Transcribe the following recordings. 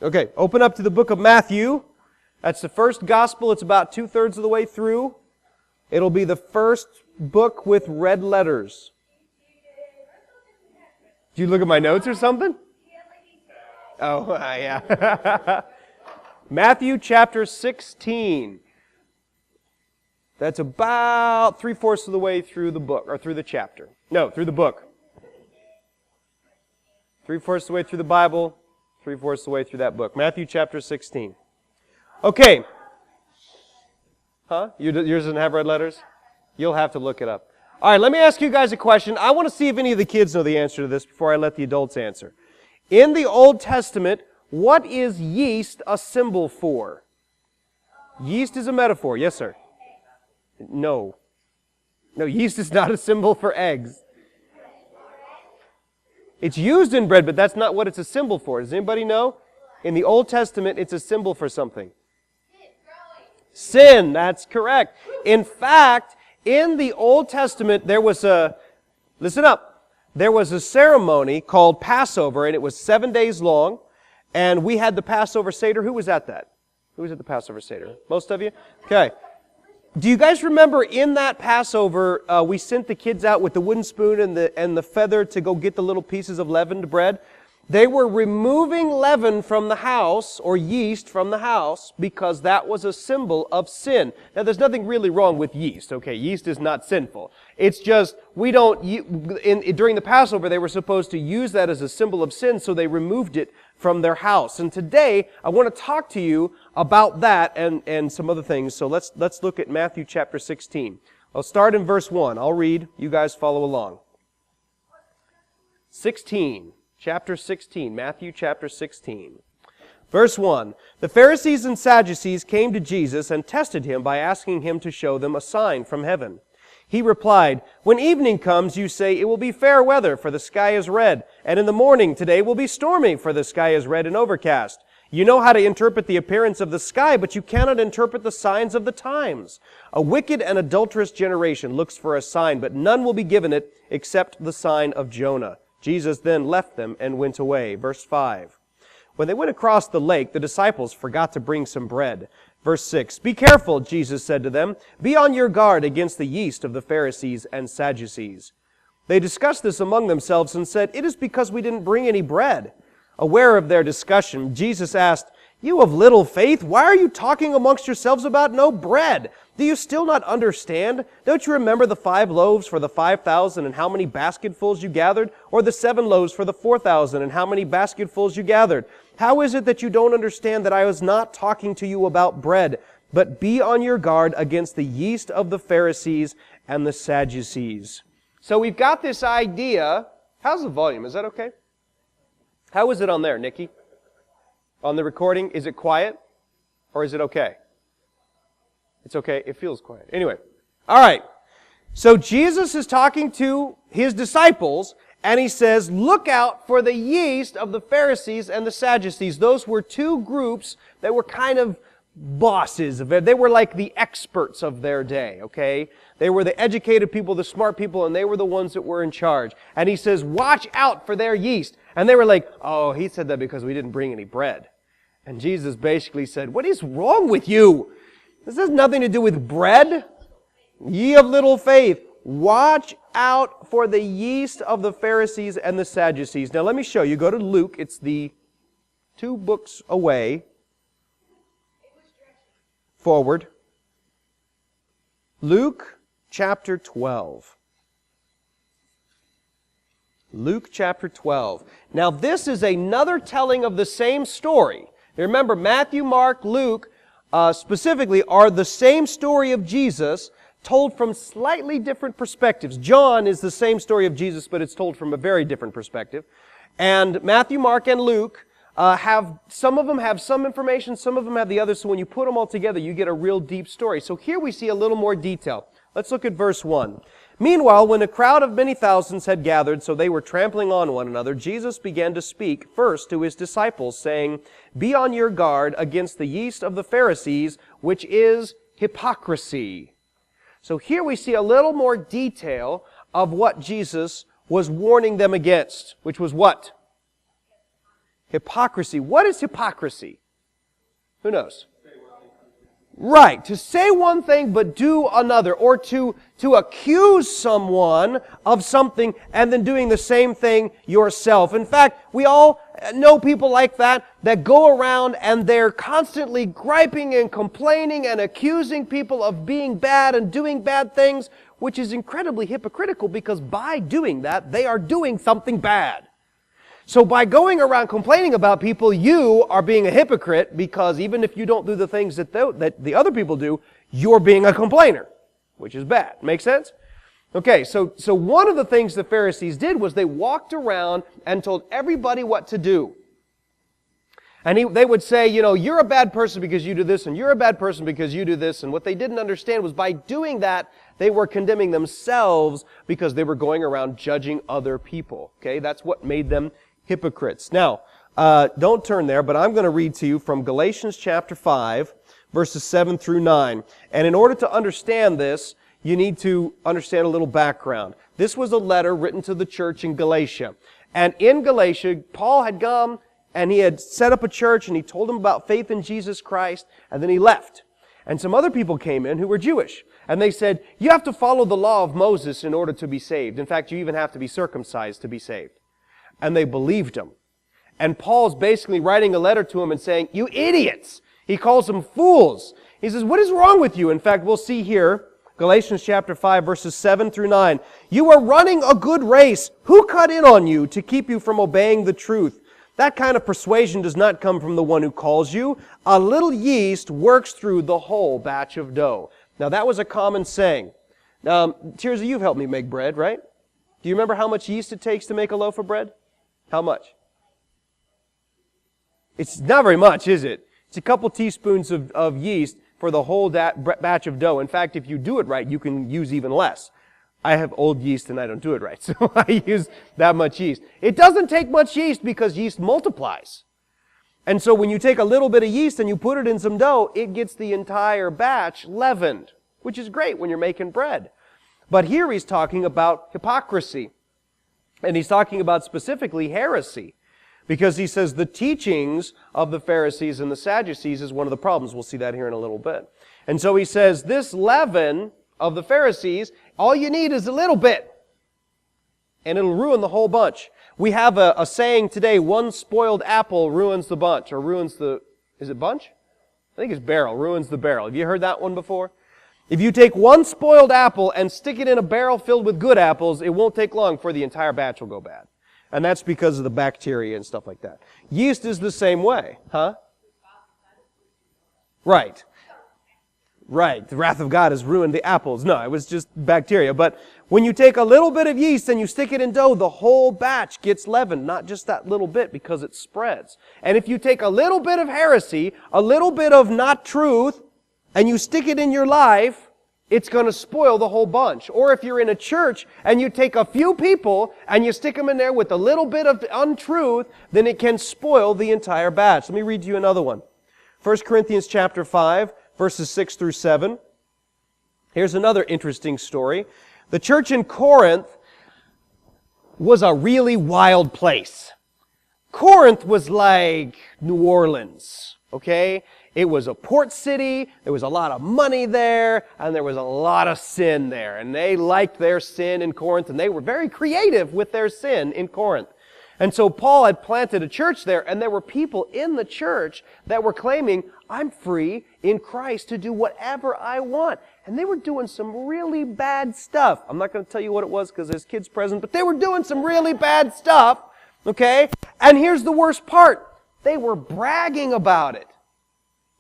Okay, open up to the book of Matthew. That's the first gospel. It's about 2/3 of the way through. It'll be the first book with red letters. Do you look at my notes or something? Oh, yeah. Matthew chapter 16. That's about 3/4 of the way through the book, or through the chapter. No, through the book. 3/4 of the way through the Bible, 3/4 of the way through that book. Matthew chapter 16. Okay. Huh? Yours doesn't have red letters? You'll have to look it up. All right, let me ask you guys a question. I want to see if any of the kids know the answer to this before I let the adults answer. In the Old Testament, what is yeast a symbol for? Yeast is a metaphor. Yes, sir. No. No, yeast is not a symbol for eggs. It's used in bread, but that's not what it's a symbol for. Does anybody know? In the Old Testament, it's a symbol for something. Sin, that's correct. In fact, in the Old Testament, there was listen up, there was a ceremony called Passover, and it was 7 days long, and we had the Passover Seder. Who was at that? Who was at the Passover Seder? Most of you? Okay. Do you guys remember in that Passover, we sent the kids out with the wooden spoon and the feather to go get the little pieces of leavened bread? They were removing leaven from the house, or yeast from the house, because that was a symbol of sin. Now, there's nothing really wrong with yeast, okay? Yeast is not sinful. It's just, during the Passover, they were supposed to use that as a symbol of sin, so they removed it from their house. And today, I want to talk to you about that and some other things. So let's look at Matthew chapter 16. I'll start in verse 1. I'll read. You guys follow along. 16. Chapter 16, Matthew chapter 16. Verse 1, the Pharisees and Sadducees came to Jesus and tested him by asking him to show them a sign from heaven. He replied, when evening comes, you say, it will be fair weather, for the sky is red, and in the morning today will be stormy, for the sky is red and overcast. You know how to interpret the appearance of the sky, but you cannot interpret the signs of the times. A wicked and adulterous generation looks for a sign, but none will be given it except the sign of Jonah. Jesus then left them and went away. Verse 5. When they went across the lake, the disciples forgot to bring some bread. Verse 6. Be careful, Jesus said to them. Be on your guard against the yeast of the Pharisees and Sadducees. They discussed this among themselves and said, it is because we didn't bring any bread. Aware of their discussion, Jesus asked, you of little faith, why are you talking amongst yourselves about no bread? Do you still not understand? Don't you remember the 5 loaves for the 5,000 and how many basketfuls you gathered? Or the 7 loaves for the 4,000 and how many basketfuls you gathered? How is it that you don't understand that I was not talking to you about bread, but be on your guard against the yeast of the Pharisees and the Sadducees? So we've got this idea. How's the volume? Is that okay? How is it on there, Nikki? On the recording, is it quiet? Or is it okay? It's okay. It feels quiet. Anyway. All right. So Jesus is talking to his disciples, and he says, look out for the yeast of the Pharisees and the Sadducees. Those were 2 groups that were kind of bosses. They were like the experts of their day, okay? They were the educated people, the smart people, and they were the ones that were in charge. And he says, watch out for their yeast. And they were like, oh, he said that because we didn't bring any bread. And Jesus basically said, what is wrong with you? This has nothing to do with bread. Ye of little faith, watch out for the yeast of the Pharisees and the Sadducees. Now let me show you. Go to Luke. It's the 2 books away. Forward. Luke chapter 12. Luke chapter 12. Now this is another telling of the same story. Now remember, Matthew, Mark, Luke, specifically are the same story of Jesus told from slightly different perspectives. John is the same story of Jesus, but it's told from a very different perspective. And Matthew, Mark, and Luke some of them have some information, some of them have the other. So when you put them all together, you get a real deep story. So here we see a little more detail. Let's look at verse 1. Meanwhile, when a crowd of many thousands had gathered, so they were trampling on one another, Jesus began to speak first to his disciples, saying, be on your guard against the yeast of the Pharisees, which is hypocrisy. So here we see a little more detail of what Jesus was warning them against, which was what? Hypocrisy. What is hypocrisy? Who knows? Right, to say one thing but do another, or to accuse someone of something and then doing the same thing yourself. In fact, we all know people like that go around and they're constantly griping and complaining and accusing people of being bad and doing bad things, which is incredibly hypocritical because by doing that, they are doing something bad. So by going around complaining about people, you are being a hypocrite because even if you don't do the things that the other people do, you're being a complainer, which is bad. Make sense? Okay, so one of the things the Pharisees did was they walked around and told everybody what to do. And they would say, you're a bad person because you do this, and you're a bad person because you do this. And what they didn't understand was by doing that, they were condemning themselves because they were going around judging other people. Okay, that's what made them hypocrites. Now, don't turn there, but I'm going to read to you from Galatians chapter 5, verses 7 through 9. And in order to understand this, you need to understand a little background. This was a letter written to the church in Galatia. And in Galatia, Paul had come and he had set up a church and he told them about faith in Jesus Christ, and then he left. And some other people came in who were Jewish. And they said, you have to follow the law of Moses in order to be saved. In fact, you even have to be circumcised to be saved. And they believed him. And Paul's basically writing a letter to them and saying, you idiots! He calls them fools. He says, what is wrong with you? In fact, we'll see here, Galatians chapter 5, verses 7 through 9. You are running a good race. Who cut in on you to keep you from obeying the truth? That kind of persuasion does not come from the one who calls you. A little yeast works through the whole batch of dough. Now, that was a common saying. Tirzah, you've helped me make bread, right? Do you remember how much yeast it takes to make a loaf of bread? How much? It's not very much, is it? It's a couple teaspoons of yeast for the whole batch of dough. In fact, if you do it right, you can use even less. I have old yeast and I don't do it right, so I use that much yeast. It doesn't take much yeast because yeast multiplies. And so when you take a little bit of yeast and you put it in some dough, it gets the entire batch leavened, which is great when you're making bread. But here he's talking about hypocrisy. And he's talking about specifically heresy. Because he says the teachings of the Pharisees and the Sadducees is one of the problems. We'll see that here in a little bit. And so he says this leaven of the Pharisees, all you need is a little bit. And it'll ruin the whole bunch. We have a saying today, one spoiled apple ruins the bunch. Or ruins the, is it bunch? I think it's barrel, ruins the barrel. Have you heard that one before? If you take one spoiled apple and stick it in a barrel filled with good apples, it won't take long for the entire batch will go bad. And that's because of the bacteria and stuff like that. Yeast is the same way, huh? Right. Right. The wrath of God has ruined the apples. No, it was just bacteria. But when you take a little bit of yeast and you stick it in dough, the whole batch gets leavened, not just that little bit because it spreads. And if you take a little bit of heresy, a little bit of not truth, and you stick it in your life, it's going to spoil the whole bunch. Or if you're in a church and you take a few people and you stick them in there with a little bit of untruth, then it can spoil the entire batch. Let me read you another one. 1 Corinthians chapter 5, verses 6 through 7. Here's another interesting story. The church in Corinth was a really wild place. Corinth was like New Orleans, okay? It was a port city, there was a lot of money there, and there was a lot of sin there. And they liked their sin in Corinth, and they were very creative with their sin in Corinth. And so Paul had planted a church there, and there were people in the church that were claiming, I'm free in Christ to do whatever I want. And they were doing some really bad stuff. I'm not going to tell you what it was because there's kids present, but they were doing some really bad stuff, okay? And here's the worst part. They were bragging about it.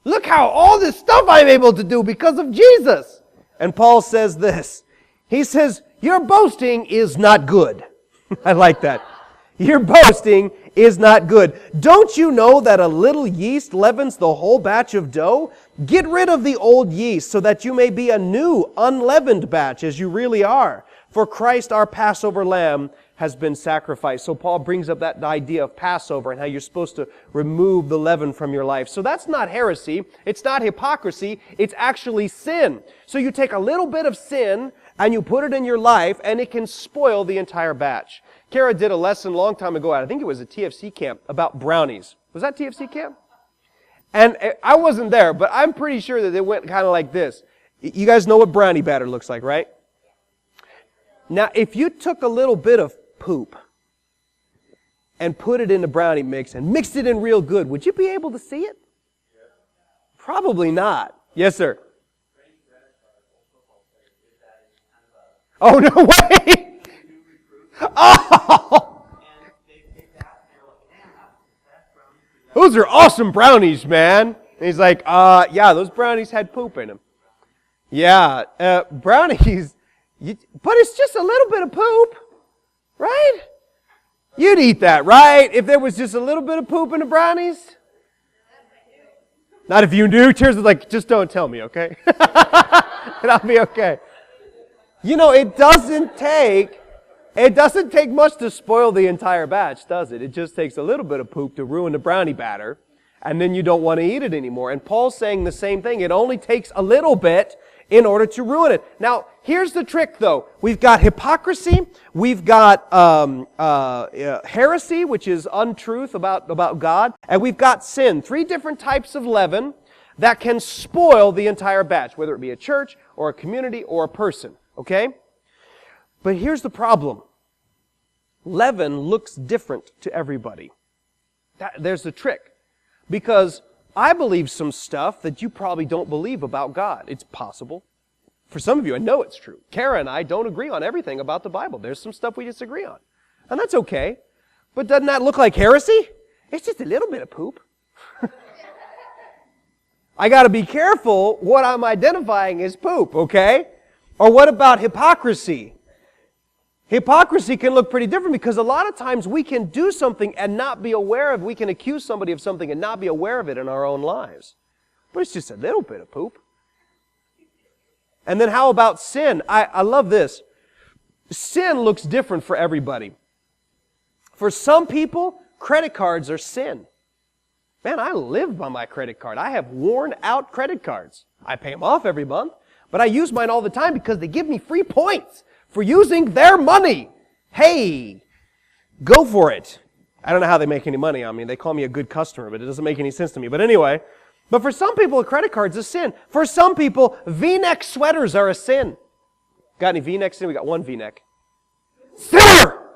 Look how all this stuff I'm able to do because of Jesus. And Paul says this. He says, your boasting is not good. I like that. Your boasting is not good. Don't you know that a little yeast leavens the whole batch of dough? Get rid of the old yeast so that you may be a new, unleavened batch as you really are. For Christ, our Passover lamb, has been sacrificed. So Paul brings up that idea of Passover and how you're supposed to remove the leaven from your life. So that's not heresy. It's not hypocrisy. It's actually sin. So you take a little bit of sin and you put it in your life, and it can spoil the entire batch. Kara did a lesson a long time ago, I think it was a TFC camp, about brownies. Was that TFC camp? And I wasn't there, but I'm pretty sure that it went kind of like this. You guys know what brownie batter looks like, right? Now, if you took a little bit of poop and put it in the brownie mix and mixed it in real good, would you be able to see it? Probably not. Yes, sir. Oh, no way! Oh! Those are awesome brownies, man. And he's like, yeah, those brownies had poop in them. Yeah, brownies, but it's just a little bit of poop, right? You'd eat that, right? If there was just a little bit of poop in the brownies? Not if you knew. Tears is like, just don't tell me, okay? And I'll be okay. You know, it doesn't take much to spoil the entire batch, does it? It just takes a little bit of poop to ruin the brownie batter, and then you don't want to eat it anymore. And Paul's saying the same thing. It only takes a little bit in order to ruin it. Now, here's the trick, though. We've got hypocrisy. We've got heresy, which is untruth about God. And we've got sin. 3 different types of leaven that can spoil the entire batch, whether it be a church or a community or a person. Okay? But here's the problem. Leaven looks different to everybody. There's the trick. Because I believe some stuff that you probably don't believe about God. It's possible. For some of you, I know it's true. Kara and I don't agree on everything about the Bible. There's some stuff we disagree on. And that's okay. But doesn't that look like heresy? It's just a little bit of poop. I got to be careful what I'm identifying as poop, okay? Or what about hypocrisy? Hypocrisy can look pretty different because a lot of times we can do something and not be aware of, we can accuse somebody of something and not be aware of it in our own lives. But it's just a little bit of poop. And then how about sin? I love this. Sin looks different for everybody. For some people, credit cards are sin. Man, I live by my credit card. I have worn out credit cards. I pay them off every month, but I use mine all the time because they give me free points for using their money. Hey, go for it. I don't know how they make any money on me. They call me a good customer, but it doesn't make any sense to me. But anyway, but for some people, a credit card's a sin. For some people, V-neck sweaters are a sin. Got any V-necks in? We got one V-neck. Sinner!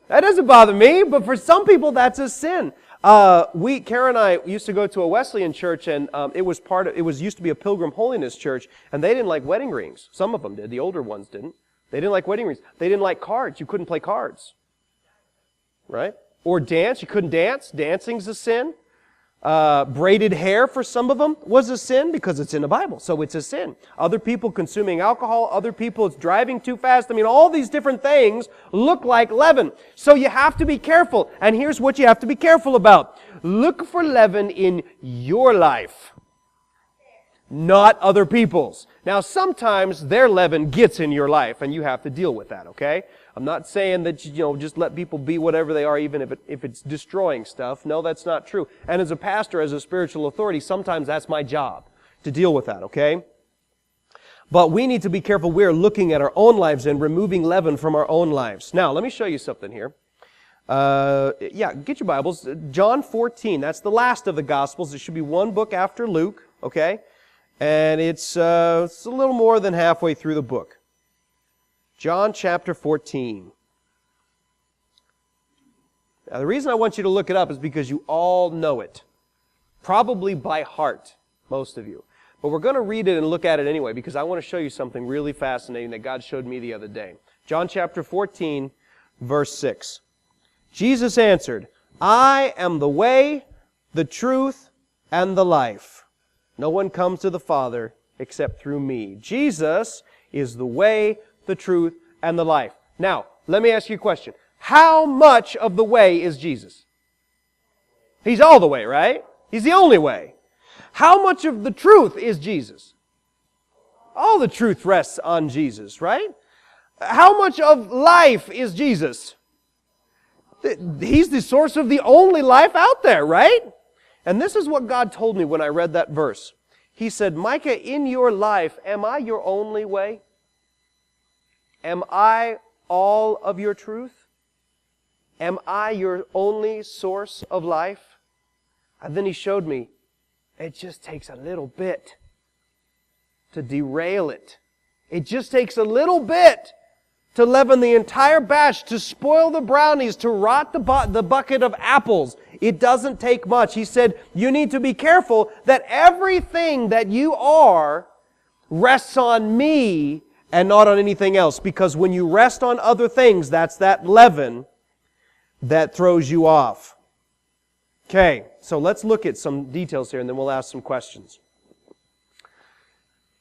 That doesn't bother me, but for some people, that's a sin. Kara and I used to go to a Wesleyan church, and it used to be a Pilgrim Holiness church, and they didn't like wedding rings. Some of them did. The older ones didn't. They didn't like wedding rings. They didn't like cards. You couldn't play cards. Right? Or dance. You couldn't dance. Dancing's a sin. Braided hair for some of them was a sin because it's in the Bible, so it's a sin. Other people consuming alcohol, other people it's driving too fast. I mean, all these different things look like leaven. So you have to be careful. And here's what you have to be careful about. Look for leaven in your life, not other people's. Now, sometimes their leaven gets in your life, and you have to deal with that, okay? I'm not saying that, just let people be whatever they are, even if it's destroying stuff. No, that's not true. And as a pastor, as a spiritual authority, sometimes that's my job, to deal with that, okay? But we need to be careful. We're looking at our own lives and removing leaven from our own lives. Now, let me show you something here. Get your Bibles. John 14, that's the last of the Gospels. It should be one book after Luke, okay? And it's a little more than halfway through the book. John chapter 14. Now, the reason I want you to look it up is because you all know it. Probably by heart, most of you. But we're going to read it and look at it anyway because I want to show you something really fascinating that God showed me the other day. John chapter 14, verse 6. Jesus answered, I am the way, the truth, and the life. No one comes to the Father except through me. Jesus is the way, the truth, and the life. Now, let me ask you a question. How much of the way is Jesus? He's all the way, right? He's the only way. How much of the truth is Jesus? All the truth rests on Jesus, right? How much of life is Jesus? He's the source of the only life out there, right? And this is what God told me when I read that verse. He said, Micah, in your life, am I your only way? Am I all of your truth? Am I your only source of life? And then he showed me, it just takes a little bit to derail it. It just takes a little bit to leaven the entire batch, to spoil the brownies, to rot the bucket of apples. It doesn't take much. He said, you need to be careful that everything that you are rests on me and not on anything else. Because when you rest on other things, that's that leaven that throws you off. Okay, so let's look at some details here and then we'll ask some questions.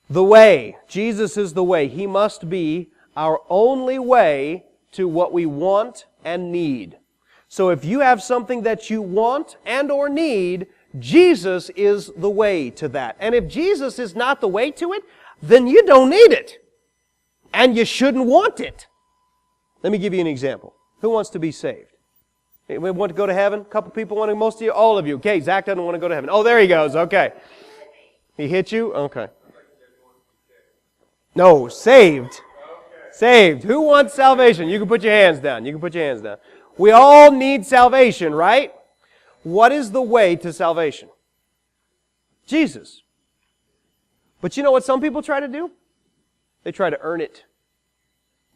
The way. Jesus is the way. He must be our only way to what we want and need. So if you have something that you want and or need, Jesus is the way to that. And if Jesus is not the way to it, then you don't need it. And you shouldn't want it. Let me give you an example. Who wants to be saved? Anyone want to go to heaven? A couple people want to, most of you, all of you. Okay, Zach doesn't want to go to heaven. Oh, there he goes. Okay. He hit you? Okay. No, saved. Saved. Who wants salvation? You can put your hands down. You can put your hands down. We all need salvation, right? What is the way to salvation? Jesus. But you know what some people try to do? They try to earn it.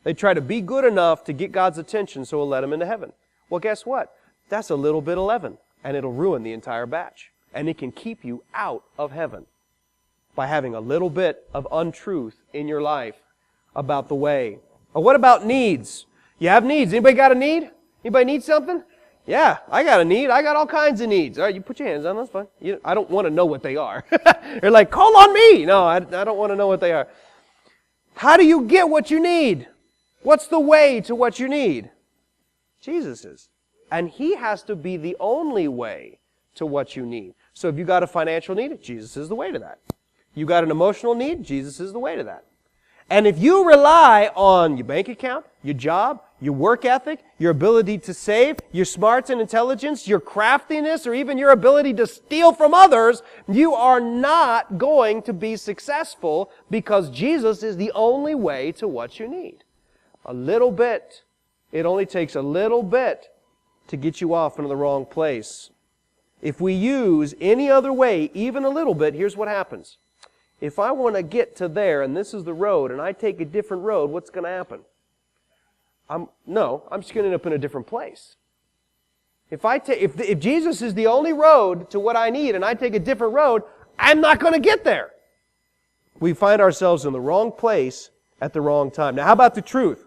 They try to be good enough to get God's attention so we'll let them into heaven. Well, guess what? That's a little bit of leaven, and it'll ruin the entire batch. And it can keep you out of heaven by having a little bit of untruth in your life about the way. Or what about needs? You have needs. Anybody got a need? Anybody need something? Yeah, I got a need. I got all kinds of needs. All right, you put your hands on. That's fine. I don't want to know what they are. They're like, call on me. No, I don't want to know what they are. How do you get what you need? What's the way to what you need? Jesus is. And He has to be the only way to what you need. So if you got a financial need, Jesus is the way to that. You got an emotional need, Jesus is the way to that. And if you rely on your bank account, your job, your work ethic, your ability to save, your smarts and intelligence, your craftiness, or even your ability to steal from others, you are not going to be successful because Jesus is the only way to what you need. A little bit. It only takes a little bit to get you off into the wrong place. If we use any other way, even a little bit, here's what happens. If I want to get to there, and this is the road, and I take a different road, what's going to happen? I'm just going to end up in a different place. If Jesus is the only road to what I need, and I take a different road, I'm not going to get there. We find ourselves in the wrong place at the wrong time. Now, how about the truth?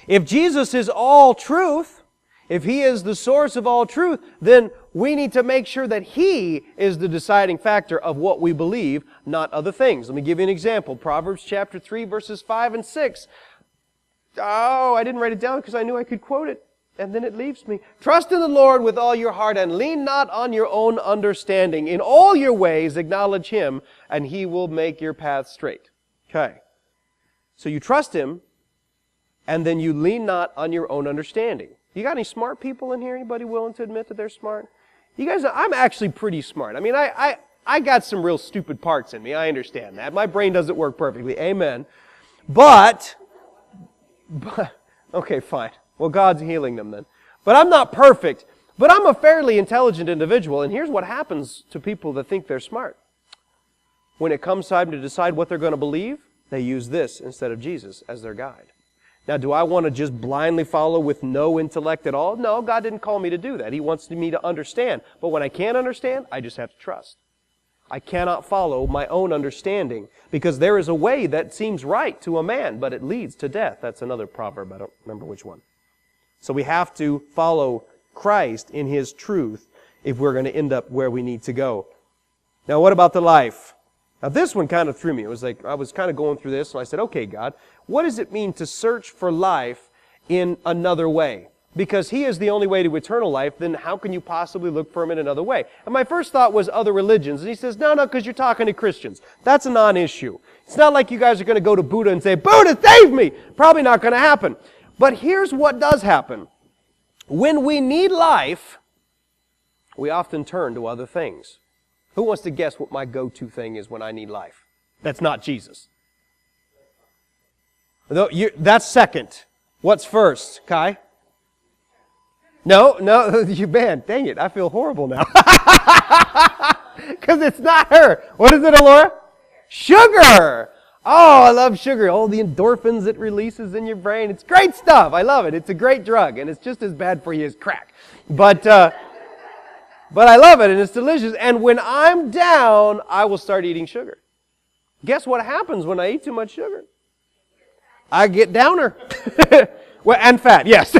If Jesus is all truth, if He is the source of all truth, then we need to make sure that He is the deciding factor of what we believe, not other things. Let me give you an example. Proverbs chapter 3, verses 5 and 6. Oh, I didn't write it down because I knew I could quote it, and then it leaves me. Trust in the Lord with all your heart and lean not on your own understanding. In all your ways acknowledge Him, and He will make your path straight. Okay. So you trust Him, and then you lean not on your own understanding. You got any smart people in here? Anybody willing to admit that they're smart? You guys, I'm actually pretty smart. I mean, I got some real stupid parts in me. I understand that. My brain doesn't work perfectly. Amen. But, okay, fine. Well, God's healing them then. But I'm not perfect. But I'm a fairly intelligent individual. And here's what happens to people that think they're smart. When it comes time to decide what they're going to believe, they use this instead of Jesus as their guide. Now, do I want to just blindly follow with no intellect at all? No, God didn't call me to do that. He wants me to understand. But when I can't understand, I just have to trust. I cannot follow my own understanding because there is a way that seems right to a man, but it leads to death. That's another proverb. I don't remember which one. So we have to follow Christ in His truth if we're going to end up where we need to go. Now, what about the life? Now, this one kind of threw me. It was like I was kind of going through this, and I said, okay, God, what does it mean to search for life in another way? Because He is the only way to eternal life, then how can you possibly look for Him in another way? And my first thought was other religions. And He says, no, because you're talking to Christians. That's a non-issue. It's not like you guys are going to go to Buddha and say, Buddha, save me! Probably not going to happen. But here's what does happen. When we need life, we often turn to other things. Who wants to guess what my go-to thing is when I need life? That's not Jesus. That's second. What's first, Kai? No, man, dang it, I feel horrible now. Because it's not her. What is it, Alora? Sugar! Oh, I love sugar. All the endorphins it releases in your brain. It's great stuff. I love it. It's a great drug, and it's just as bad for you as crack. But I love it, and it's delicious. And when I'm down, I will start eating sugar. Guess what happens when I eat too much sugar? I get downer. Well, and fat, yes.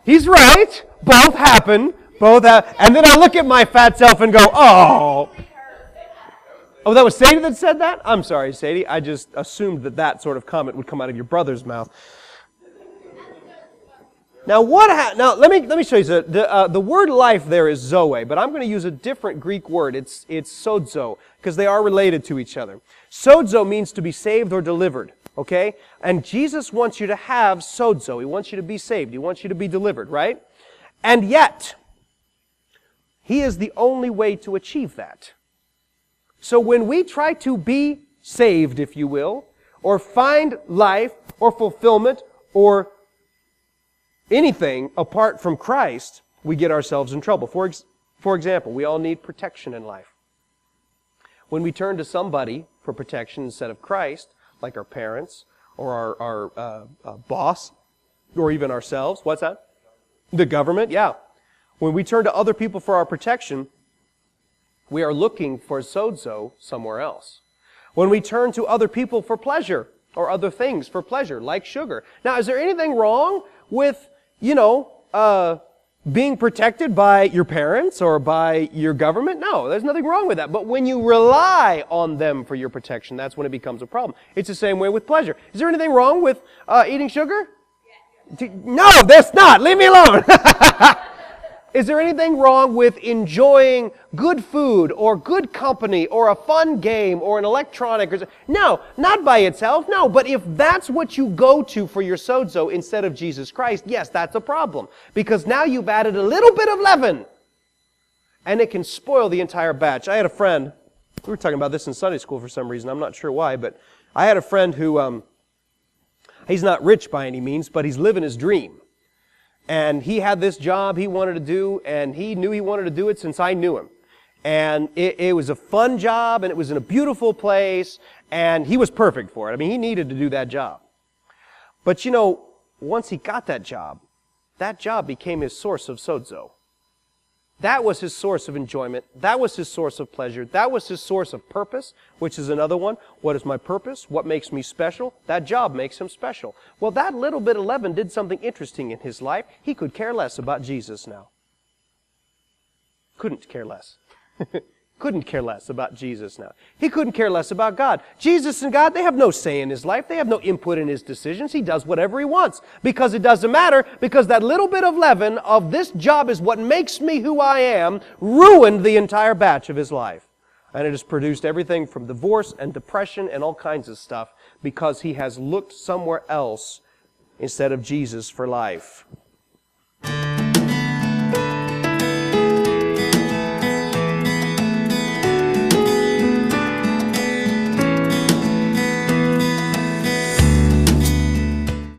He's right. Both happen. And then I look at my fat self and go, oh. Oh, that was Sadie that said that? I'm sorry, Sadie. I just assumed that sort of comment would come out of your brother's mouth. Now, now let me show you. The word life there is zoe, but I'm going to use a different Greek word. It's sozo, because they are related to each other. Sozo means to be saved or delivered, okay? And Jesus wants you to have sozo. He wants you to be saved. He wants you to be delivered, right? And yet, He is the only way to achieve that. So when we try to be saved, if you will, or find life or fulfillment or anything apart from Christ, we get ourselves in trouble. For example, we all need protection in life. When we turn to somebody for protection instead of Christ, like our parents or our boss or even ourselves, what's that? The government, yeah. When we turn to other people for our protection, we are looking for sozo somewhere else. When we turn to other people for pleasure or other things for pleasure, like sugar. Now, is there anything wrong with, being protected by your parents or by your government? No, there's nothing wrong with that. But when you rely on them for your protection, that's when it becomes a problem. It's the same way with pleasure. Is there anything wrong with eating sugar? No, there's not. Leave me alone. Is there anything wrong with enjoying good food or good company or a fun game or an electronic? No, not by itself. No, but if that's what you go to for your sozo instead of Jesus Christ, yes, that's a problem. Because now you've added a little bit of leaven. And it can spoil the entire batch. I had a friend, we were talking about this in Sunday school for some reason, I'm not sure why, but I had a friend who, he's not rich by any means, but he's living his dream. And he had this job he wanted to do, and he knew he wanted to do it since I knew him. And it was a fun job, and it was in a beautiful place, and he was perfect for it. I mean, he needed to do that job. But once he got that job became his source of sozo. That was his source of enjoyment. That was his source of pleasure. That was his source of purpose, which is another one. What is my purpose? What makes me special? That job makes him special. Well, that little bit of leaven did something interesting in his life. He could care less about Jesus now. Couldn't care less. Couldn't care less about Jesus now. He couldn't care less about God. Jesus and God, they have no say in his life. They have no input in his decisions. He does whatever he wants. Because it doesn't matter, because that little bit of leaven of this job is what makes me who I am, ruined the entire batch of his life. And it has produced everything from divorce and depression and all kinds of stuff because he has looked somewhere else instead of Jesus for life.